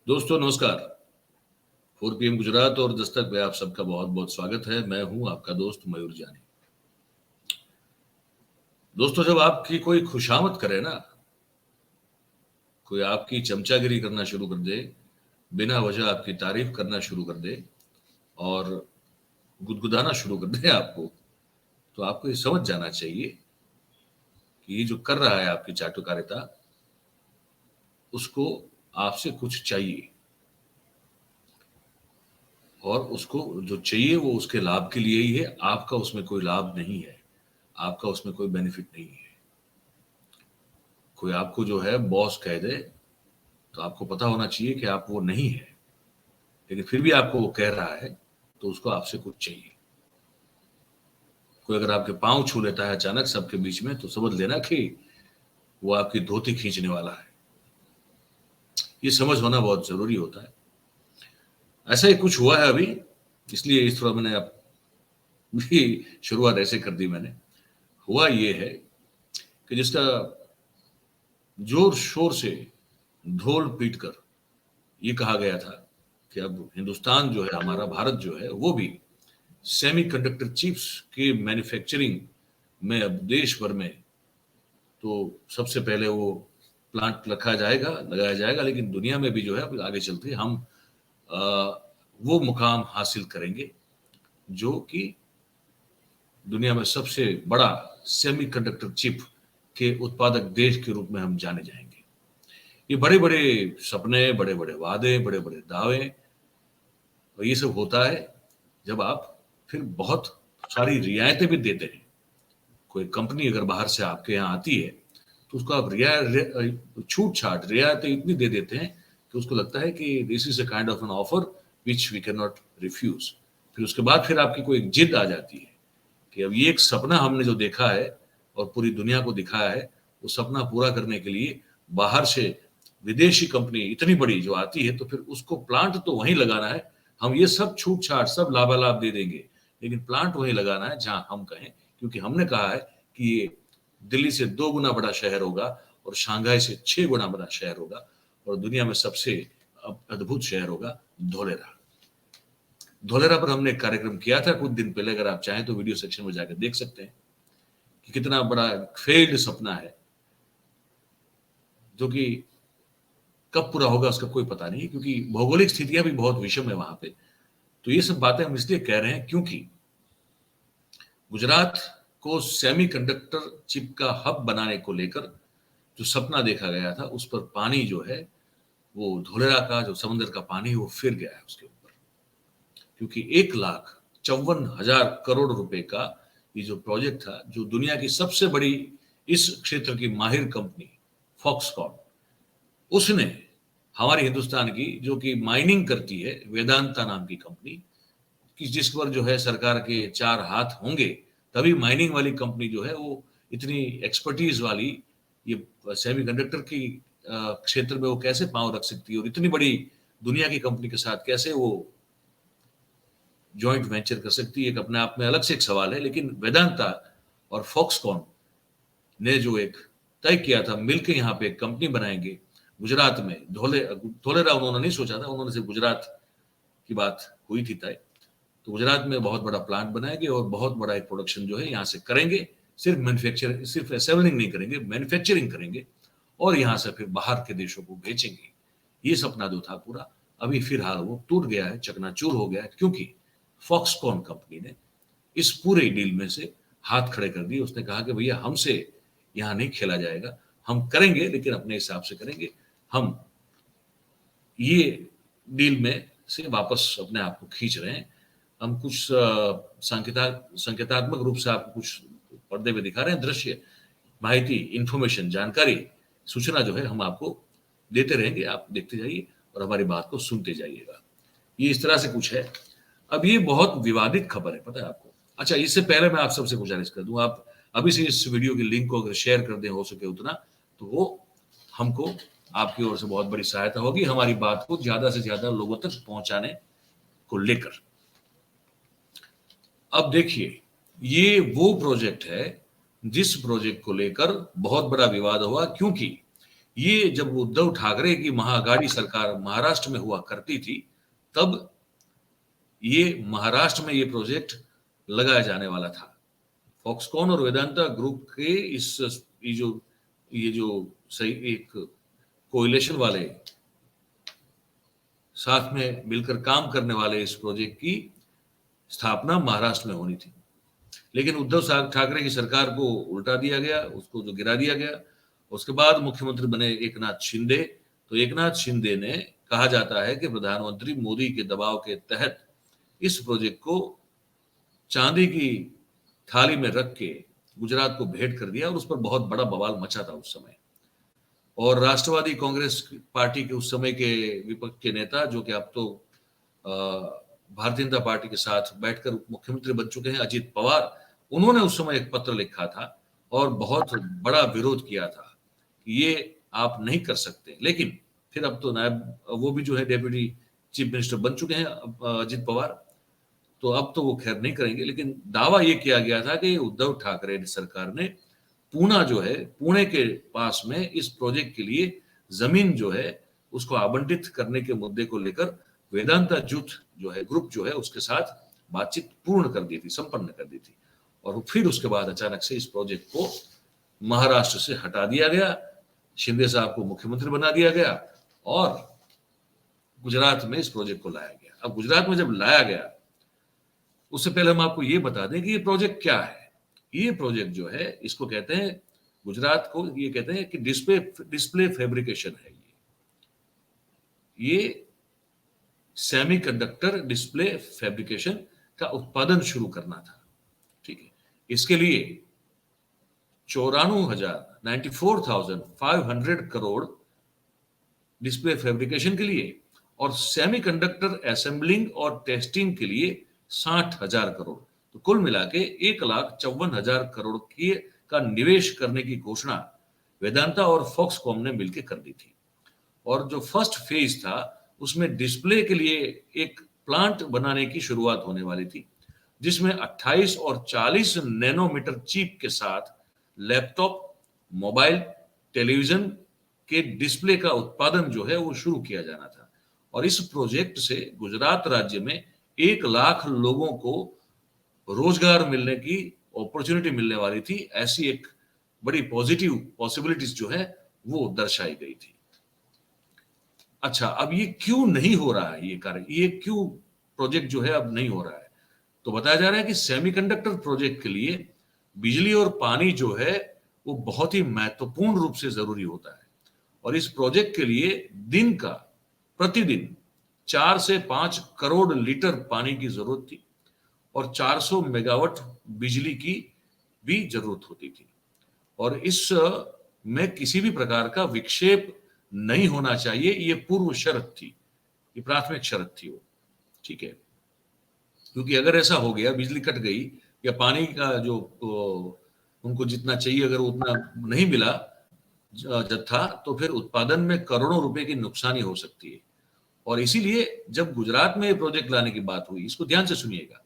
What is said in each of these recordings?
दोस्तों नमस्कार। 4 PM गुजरात और दस्तक में आप सबका बहुत बहुत स्वागत है। मैं हूं आपका दोस्त मयूर जानी। दोस्तों, जब आपकी कोई खुशामद करे ना, कोई आपकी चमचागिरी करना शुरू कर दे, बिना वजह आपकी तारीफ करना शुरू कर दे और गुदगुदाना शुरू कर दे आपको, तो आपको ये समझ जाना चाहिए कि ये जो कर रहा है आपकी चाटुकारिता, उसको आपसे कुछ चाहिए और उसको जो चाहिए वो उसके लाभ के लिए ही है। आपका उसमें कोई लाभ नहीं है, आपका उसमें कोई बेनिफिट नहीं है। कोई आपको जो है बॉस कह दे तो आपको पता होना चाहिए कि आप वो नहीं है, लेकिन फिर भी आपको वो कह रहा है तो उसको आपसे कुछ चाहिए। कोई अगर आपके पांव छू लेता है अचानक सबके बीच में, तो समझ लेना कि वो आपकी धोती खींचने वाला है। ये समझ होना बहुत जरूरी होता है। ऐसा ही कुछ हुआ है अभी, इसलिए इस थोड़ा मैंने अब भी शुरुआत ऐसे कर दी मैंने। हुआ ये है कि जिसका जोर शोर से ढोल पीट कर ये कहा गया था कि अब हिंदुस्तान जो है, हमारा भारत जो है, वो भी सेमीकंडक्टर चिप्स के मैन्युफैक्चरिंग में अब देश भर में तो सबसे पहले वो प्लांट रखा जाएगा, लगाया जाएगा, लेकिन दुनिया में भी जो है आगे चलते हम अ, वो मुकाम हासिल करेंगे जो कि दुनिया में सबसे बड़ा सेमीकंडक्टर चिप के उत्पादक देश के रूप में हम जाने जाएंगे। ये बड़े बड़े सपने, बड़े बड़े वादे, बड़े बड़े दावे, और ये सब होता है जब आप फिर बहुत सारी रियायतें भी देते हैं। कोई कंपनी अगर बाहर से आपके यहाँ आती है तो उसको आप छूट छाट रियायतें इतनी दे देते हैं कि उसको लगता है कि this is a kind of an offer which we can not refuse. फिर उसके बाद फिर आपकी कोई जिद आ जाती है कि अब ये एक सपना हमने जो देखा है और पूरी दुनिया को दिखाया है, वो सपना पूरा करने के लिए बाहर से विदेशी कंपनी इतनी बड़ी जो आती है, तो फिर उसको प्लांट तो वहीं लगाना है। हम ये सब छूट छाट सब लाभालाभ दे देंगे, लेकिन प्लांट वहीं लगाना है जहां हम कहें, क्योंकि हमने कहा है कि ये दिल्ली से 2 गुना बड़ा शहर होगा और शंघाई से 6 गुना बड़ा शहर होगा और दुनिया में सबसे अद्भुत शहर होगा धोलेरा। धोलेरा पर हमने एक कार्यक्रम किया था कुछ दिन पहले, अगर आप चाहें तो वीडियो सेक्शन में जाकर देख सकते हैं कि कितना बड़ा फेल्ड सपना है, जो कि कब पूरा होगा उसका कोई पता नहीं, क्योंकि भौगोलिक स्थितियां भी बहुत विषम है वहां पे। तो ये सब बातें हम इसलिए कह रहे हैं क्योंकि गुजरात को सेमीकंडक्टर चिप का हब बनाने को लेकर जो सपना देखा गया था, उस पर पानी जो है, वो धोलेरा का जो समंदर का पानी है वो फिर गया है उसके ऊपर। क्योंकि 1,54,000 करोड़ रुपए का ये जो प्रोजेक्ट था, जो दुनिया की सबसे बड़ी इस क्षेत्र की माहिर कंपनी फॉक्सकॉन, उसने हमारे हिंदुस्तान की जो कि माइनिंग करती है, वेदांता नाम की कंपनी, कि जिस पर जो है सरकार के 4 हाथ होंगे, तभी माइनिंग वाली कंपनी जो है वो इतनी एक्सपर्टीज वाली ये सेमीकंडक्टर की क्षेत्र में वो कैसे पांव रख सकती है और इतनी बड़ी दुनिया की कंपनी के साथ कैसे वो जॉइंट वेंचर कर सकती है, एक अपने आप में अलग से एक सवाल है। लेकिन वेदांता और फॉक्सकॉन ने जो एक तय किया था, मिलकर यहाँ पे एक कंपनी बनाएंगे गुजरात में। धोलेरा उन्होंने नहीं सोचा था, उन्होंने सिर्फ गुजरात की बात हुई थी तय। तो गुजरात में बहुत बड़ा प्लांट बनाएंगे और बहुत बड़ा एक प्रोडक्शन जो है यहाँ से करेंगे। सिर्फ मैन्युफैक्चर, सिर्फ असेंबलिंग नहीं करेंगे, मैन्युफैक्चरिंग करेंगे और यहाँ से फिर बाहर के देशों को बेचेंगे। ये सपना जो था पूरा, अभी फिलहाल वो टूट गया है, चकनाचूर हो गया है, क्योंकि फॉक्सकॉन कंपनी ने इस पूरे डील में से हाथ खड़े कर दिए। उसने कहा कि भैया हमसे यहाँ नहीं खेला जाएगा, हम करेंगे लेकिन अपने हिसाब से करेंगे। हम ये डील में से वापस अपने आप को खींच रहे हैं। हम कुछ संकेतात्मक रूप से आपको कुछ पर्दे पे दिखा रहे हैं, दृश्य, माहिती, इंफॉर्मेशन, जानकारी, सूचना जो है हम आपको देते रहेंगे। आप देखते जाइए और हमारी बात को सुनते जाइएगा। ये इस तरह से कुछ है। अब ये बहुत विवादित खबर है, पता है आपको। अच्छा, इससे पहले मैं आप सबसे गुजारिश कर दूं, आप अभी से इस वीडियो की लिंक को अगर शेयर कर दें हो सके उतना, तो वो हमको आपकी ओर से बहुत बड़ी सहायता होगी हमारी बात को ज्यादा से ज्यादा लोगों तक पहुंचाने को लेकर। अब देखिए, ये वो प्रोजेक्ट है जिस प्रोजेक्ट को लेकर बहुत बड़ा विवाद हुआ, क्योंकि ये जब उद्धव ठाकरे की महाअघाड़ी सरकार महाराष्ट्र में हुआ करती थी, तब ये महाराष्ट्र में ये प्रोजेक्ट लगाया जाने वाला था। फॉक्सकॉन और वेदांता ग्रुप के इस ये जो सही एक कोएलिशन वाले साथ में मिलकर काम करने वाले इस प्रोजेक्ट की स्थापना महाराष्ट्र में होनी थी, लेकिन उद्धव ठाकरे की सरकार को उल्टा दिया गया, उसको जो गिरा दिया गया। उसके बाद मुख्यमंत्री बने एकनाथ शिंदे। तो एकनाथ शिंदे ने, कहा जाता है कि प्रधानमंत्री मोदी के दबाव के तहत इस प्रोजेक्ट को चांदी की थाली में रख के गुजरात को भेंट कर दिया और उस पर बहुत बड़ा बवाल मचा था उस समय। और राष्ट्रवादी कांग्रेस पार्टी के उस समय के विपक्ष के नेता, जो कि अब तो भारतीय जनता पार्टी के साथ बैठकर मुख्यमंत्री बन चुके हैं, अजित पवार, उन्होंने उस समय एक पत्र लिखा था और बहुत बड़ा विरोध किया था कि ये आप नहीं कर सकते। लेकिन फिर अब तो नायब, वो भी जो है डेप्यूटी चीफ मिनिस्टर बन चुके हैं अजित पवार, तो अब तो वो खैर नहीं करेंगे। लेकिन दावा ये किया गया था कि उद्धव ठाकरे सरकार ने पूना जो है, पुणे के पास में इस प्रोजेक्ट के लिए जमीन जो है उसको आवंटित करने के मुद्दे को लेकर वेदांता जुट जो है, ग्रुप जो है, उसके साथ बातचीत पूर्ण कर दी थी, संपन्न कर दी थी। और फिर उसके बाद अचानक से इस प्रोजेक्ट को महाराष्ट्र से हटा दिया गया, शिंदे साहब को मुख्यमंत्री बना दिया गया और गुजरात में इस प्रोजेक्ट को लाया गया। अब गुजरात में जब लाया गया, उससे पहले हम आपको ये बता दें कि ये प्रोजेक्ट क्या है। ये प्रोजेक्ट जो है, इसको कहते हैं, गुजरात को ये कहते हैं कि डिस्प्ले फैब्रिकेशन है। ये सेमीकंडक्टर डिस्प्ले फैब्रिकेशन का उत्पादन शुरू करना था। ठीक है, इसके लिए 94,500 करोड़ डिस्प्ले फैब्रिकेशन के लिए और सेमीकंडक्टर असेंबलिंग और टेस्टिंग के लिए 60,000 करोड़, तो कुल मिला के 1,54,000 करोड़ का निवेश करने की घोषणा वेदांता और फॉक्सकॉम ने मिलकर कर दी थी। और जो फर्स्ट फेज था, उसमें डिस्प्ले के लिए एक प्लांट बनाने की शुरुआत होने वाली थी, जिसमें 28 और 40 नैनोमीटर चिप के साथ लैपटॉप, मोबाइल, टेलीविजन के डिस्प्ले का उत्पादन जो है वो शुरू किया जाना था। और इस प्रोजेक्ट से गुजरात राज्य में 1 लाख लोगों को रोजगार मिलने की अपॉर्चुनिटी मिलने वाली थी। ऐसी एक बड़ी पॉजिटिव पॉसिबिलिटीज जो है वो दर्शाई गई थी। अच्छा, अब ये क्यों नहीं हो रहा है ये कार्य, ये क्यों प्रोजेक्ट जो है अब नहीं हो रहा है? तो बताया जा रहा है कि सेमीकंडक्टर प्रोजेक्ट के लिए बिजली और पानी जो है वो बहुत ही महत्वपूर्ण रूप से जरूरी होता है। और इस प्रोजेक्ट के लिए दिन का प्रतिदिन 4 से 5 करोड़ लीटर पानी की जरूरत थी और 400 मेगावाट बिजली की भी जरूरत होती थी। और इस में किसी भी प्रकार का विक्षेप नहीं होना चाहिए, ये पूर्व शर्त थी, ये प्राथमिक शर्त थी वो। ठीक है, क्योंकि अगर ऐसा हो गया, बिजली कट गई या पानी का जो उनको जितना चाहिए अगर उतना नहीं मिला जत्था, तो फिर उत्पादन में करोड़ों रुपए की नुकसानी हो सकती है। और इसीलिए जब गुजरात में ये प्रोजेक्ट लाने की बात हुई, इसको ध्यान से सुनिएगा,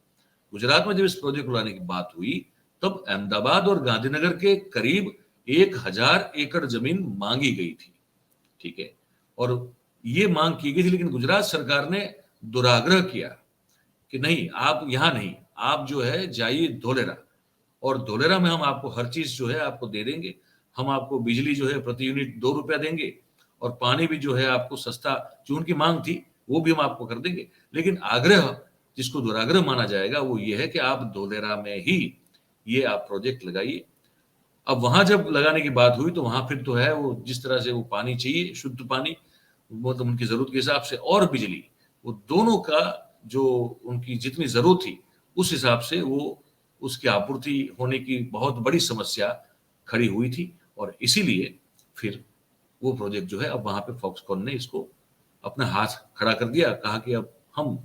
गुजरात में जब इस प्रोजेक्ट को लाने की बात हुई, तब अहमदाबाद और गांधीनगर के करीब 1,000 एकड़ जमीन मांगी गई थी। ठीक है, और ये मांग की गई थी, लेकिन गुजरात सरकार ने दुराग्रह किया कि नहीं, आप यहां नहीं, आप जो है जाइए धोलेरा, और धोलेरा में हम आपको हर चीज जो है आपको दे देंगे। हम आपको बिजली जो है प्रति यूनिट 2 रुपया देंगे और पानी भी जो है आपको सस्ता, जो उनकी मांग थी वो भी हम आपको कर देंगे। लेकिन आग्रह, जिसको दुराग्रह माना जाएगा, वो ये है कि आप धोलेरा में ही ये आप प्रोजेक्ट लगाइए। अब वहां जब लगाने की बात हुई तो वहां फिर तो है वो जिस तरह से वो पानी चाहिए, शुद्ध पानी, मतलब उनकी जरूरत के हिसाब से, और बिजली, वो दोनों का जो उनकी जितनी जरूरत थी उस हिसाब से वो उसकी आपूर्ति होने की बहुत बड़ी समस्या खड़ी हुई थी। और इसीलिए फिर वो प्रोजेक्ट जो है, अब वहां पे फॉक्सकॉन ने इसको अपना हाथ खड़ा कर दिया, कहा कि अब हम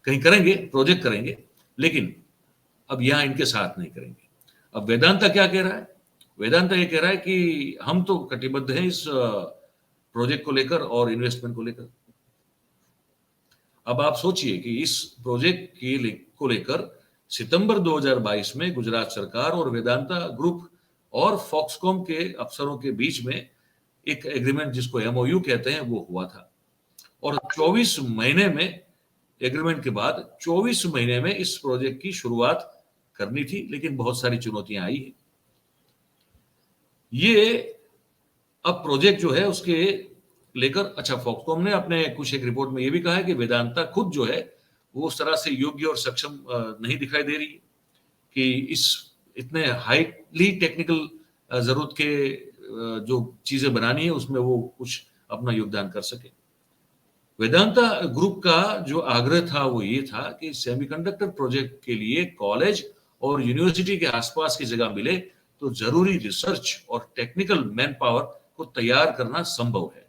कहीं करेंगे, प्रोजेक्ट करेंगे, लेकिन अब यहां इनके साथ नहीं करेंगे। अब वेदांता क्या कह रहा है? वेदांता ये कह रहा है कि हम तो कटिबद्ध हैं इस प्रोजेक्ट को लेकर और इन्वेस्टमेंट को लेकर। अब आप सोचिए कि इस प्रोजेक्ट को लेकर सितंबर 2022 में गुजरात सरकार और वेदांता ग्रुप और फॉक्सकॉम के अफसरों के बीच में एक एग्रीमेंट जिसको MOU कहते हैं वो हुआ था, और 24 महीने में एग्रीमेंट के बाद 24 महीने में इस प्रोजेक्ट की शुरुआत करनी थी, लेकिन बहुत सारी चुनौतियां आई है। ये अब प्रोजेक्ट जो है उसके लेकर, अच्छा, फॉक्सकॉम ने अपने कुछ एक रिपोर्ट में ये भी कहा है कि वेदांता खुद जो है वो उस तरह से योग्य और सक्षम नहीं दिखाई दे रही है कि इस इतने हाईली टेक्निकल जरूरत के जो चीजें बनानी है उसमें वो कुछ अपना योगदान कर सके। वेदांता ग्रुप का जो आग्रह था वो ये था कि सेमीकंडक्टर प्रोजेक्ट के लिए कॉलेज और यूनिवर्सिटी के आसपास की जगह मिले तो जरूरी रिसर्च और टेक्निकल मैन पावर को तैयार करना संभव है।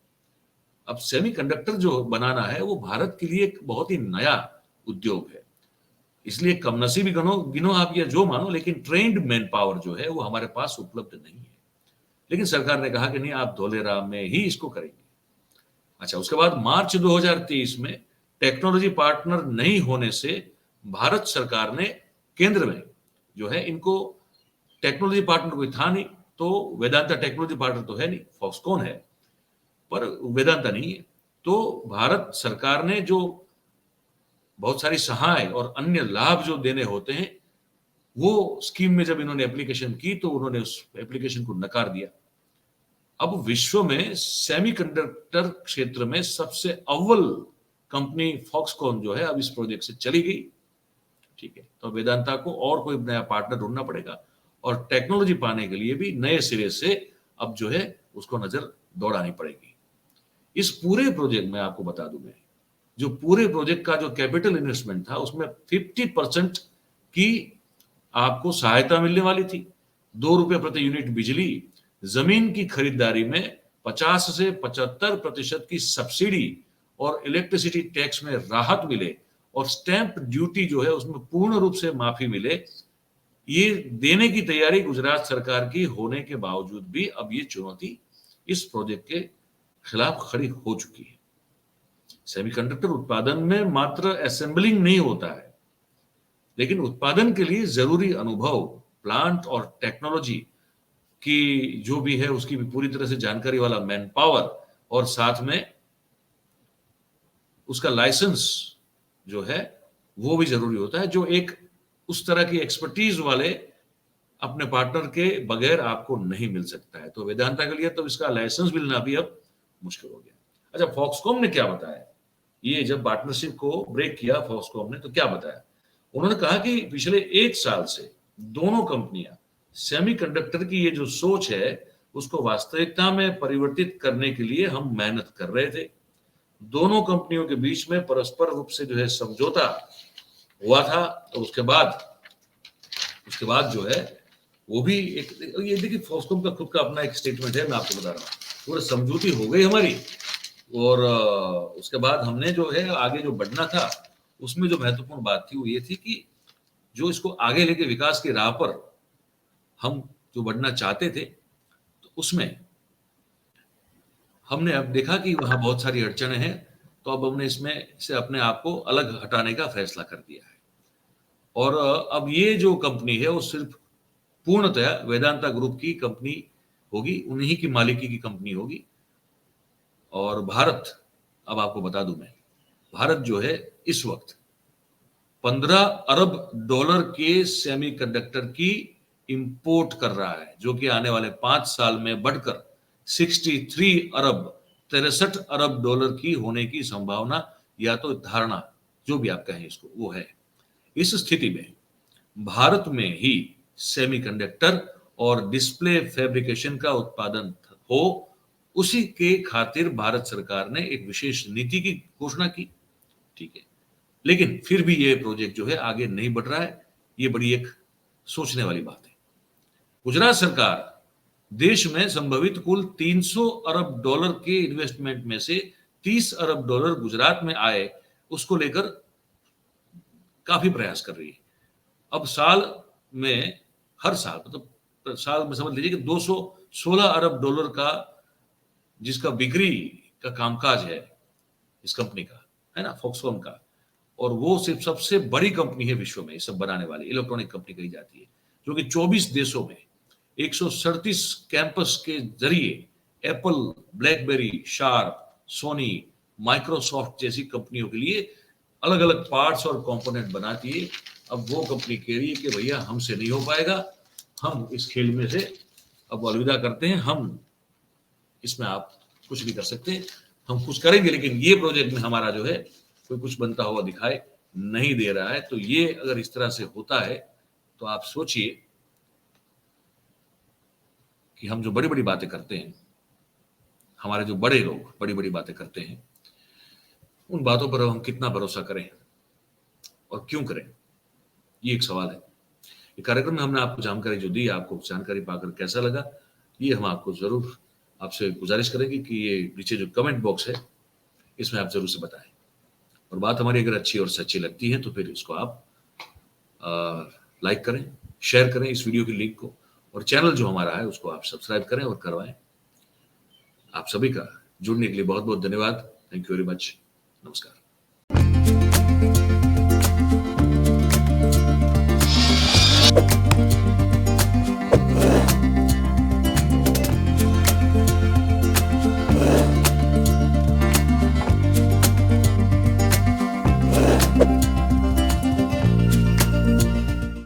अब सेमीकंडक्टर जो बनाना है वो भारत के लिए एक बहुत ही नया उद्योग है, इसलिए कमनसीबी गिनो आप या जो मानो, लेकिन ट्रेंड मैन पावर जो है वो हमारे पास उपलब्ध नहीं है। लेकिन सरकार ने कहा कि नहीं, आप धोलेरा में ही इसको करेंगे। अच्छा, उसके बाद मार्च 2023 में टेक्नोलॉजी पार्टनर नहीं होने से भारत सरकार ने केंद्र में जो है इनको, टेक्नोलॉजी पार्टनर कोई था नहीं, तो वेदांता टेक्नोलॉजी पार्टनर तो है नहीं, फॉक्सकॉन है पर वेदांता नहीं है, तो भारत सरकार ने जो बहुत सारी सहाय और अन्य लाभ जो देने होते हैं वो स्कीम में जब इन्होंने एप्लीकेशन की तो उन्होंने उस एप्लीकेशन को नकार दिया। अब विश्व में सेमीकंडक्टर क्षेत्र में सबसे अव्वल कंपनी फॉक्सकॉन जो है अब इस प्रोजेक्ट से चली गई। ठीक है, तो वेदांता को और कोई नया पार्टनर ढूंढना पड़ेगा और टेक्नोलॉजी पाने के लिए भी नए सिरे से अब जो है उसको नजर दौड़ानी पड़ेगी। इस पूरे प्रोजेक्ट में आपको बता दूं, मैं जो पूरे प्रोजेक्ट का जो कैपिटल इन्वेस्टमेंट था उसमें 50% की आपको सहायता मिलने वाली थी, ₹2 प्रति यूनिट बिजली, जमीन की खरीदारी में 50 से 75% की सब्सिडी और इलेक्ट्रिसिटी टैक्स में राहत मिले और स्टैंप ड्यूटी जो है उसमें पूर्ण रूप से माफी मिले। ये देने की तैयारी गुजरात सरकार की होने के बावजूद भी अब ये चुनौती इस प्रोजेक्ट के खिलाफ खड़ी हो चुकी है। सेमीकंडक्टर उत्पादन में मात्र असेंबलिंग नहीं होता है, लेकिन उत्पादन के लिए जरूरी अनुभव, प्लांट और टेक्नोलॉजी की जो भी है उसकी भी पूरी तरह से जानकारी वाला मैन पावर और साथ में उसका लाइसेंस जो है वो भी जरूरी होता है, जो एक उस तरह की एक्सपर्टीज वाले अपने पार्टनर के बगैर आपको नहीं मिल सकता है। तो वेदांता के लिए तो इसका लाइसेंस मिलना भी अब मुश्किल हो गया। अच्छा, फॉक्सकॉम ने क्या बताया, ये जब पार्टनरशिप को ब्रेक किया फॉक्सकॉम ने तो क्या बताया, उन्होंने कहा कि पिछले 1 साल से दोनों कंपनियां सेमीकंडक्टर की ये जो सोच है उसको वास्तविकता में परिवर्तित करने के लिए हम मेहनत कर रहे थे। दोनों कंपनियों के बीच में परस्पर रूप से जो है समझौता हुआ था और उसके बाद जो है वो भी एक, ये देखिए फॉक्सकॉम का खुद का अपना एक स्टेटमेंट है, मैं आपको बता रहा हूँ, पूरी समझौती हो गई हमारी और उसके बाद हमने जो है आगे जो बढ़ना था उसमें जो महत्वपूर्ण बात थी वो ये थी कि जो इसको आगे लेके विकास की राह पर हम जो बढ़ना चाहते थे तो उसमें हमने अब देखा कि वहां बहुत सारी अड़चनें हैं, तो अब हमने इसमें से अपने आप को अलग हटाने का फैसला कर दिया है और अब ये जो कंपनी है वो सिर्फ पूर्णतया वेदांता ग्रुप की कंपनी होगी, उन्हीं की मालिकी की कंपनी होगी। और भारत, अब आपको बता दूं मैं, भारत जो है इस वक्त $15 अरब के सेमीकंडक्टर की इंपोर्ट कर रहा है, जो कि आने वाले 5 साल में बढ़कर 63 अरब डॉलर की होने की संभावना या तो धारणा जो भी आप कहें इसको वो है। इस स्थिति में भारत में ही सेमीकंडक्टर और डिस्प्ले फैब्रिकेशन का उत्पादन हो, उसी के खातिर भारत सरकार ने एक विशेष नीति की घोषणा की। ठीक है, लेकिन फिर भी ये प्रोजेक्ट जो है आगे नहीं बढ़ रहा है, ये बड़ी एक सोचने वाली बात है। गुजरात सरकार देश में संभवित कुल $300 अरब के इन्वेस्टमेंट में से $30 अरब गुजरात में आए उसको लेकर काफी प्रयास कर रही है। अब साल में, हर साल मतलब साल में समझ लीजिए कि $216 अरब का जिसका बिक्री का कामकाज है इस कंपनी का, है ना, फॉक्सकॉन का, और वो सिर्फ सबसे बड़ी कंपनी है विश्व में, ये सब बनाने वाली इलेक्ट्रॉनिक कंपनी कही जाती है, जो कि 24 देशों में 137 कैंपस के जरिए Apple, BlackBerry, Sharp, Sony, Microsoft जैसी कंपनियों के लिए अलग अलग पार्ट्स और कंपोनेंट बनाती है। अब वो कंपनी कह रही है कि भैया हमसे नहीं हो पाएगा, हम इस खेल में से अब अलविदा करते हैं, हम इसमें आप कुछ नहीं कर सकते, हम कुछ करेंगे लेकिन ये प्रोजेक्ट में हमारा जो है कोई कुछ बनता हुआ दिखाई नहीं दे रहा है। तो ये अगर इस तरह से होता है तो आप सोचिए कि हम जो बड़ी बड़ी बातें करते हैं, हमारे जो बड़े लोग बड़ी बड़ी बातें करते हैं, उन बातों पर हम कितना भरोसा करें और क्यों करें, ये एक सवाल है। ये कार्यक्रम में हमने आपको जानकारी जो दी, आपको जानकारी पाकर कैसा लगा, ये हम आपको जरूर आपसे गुजारिश करेंगे कि ये नीचे जो कमेंट बॉक्स है इसमें आप जरूर से बताएं। और बात हमारी अगर अच्छी और सच्ची लगती है तो फिर इसको आप लाइक करें, शेयर करें इस वीडियो की लिंक को, और चैनल जो हमारा है उसको आप सब्सक्राइब करें और करवाएं। आप सभी का जुड़ने के लिए बहुत बहुत धन्यवाद। Thank you very much. नमस्कार।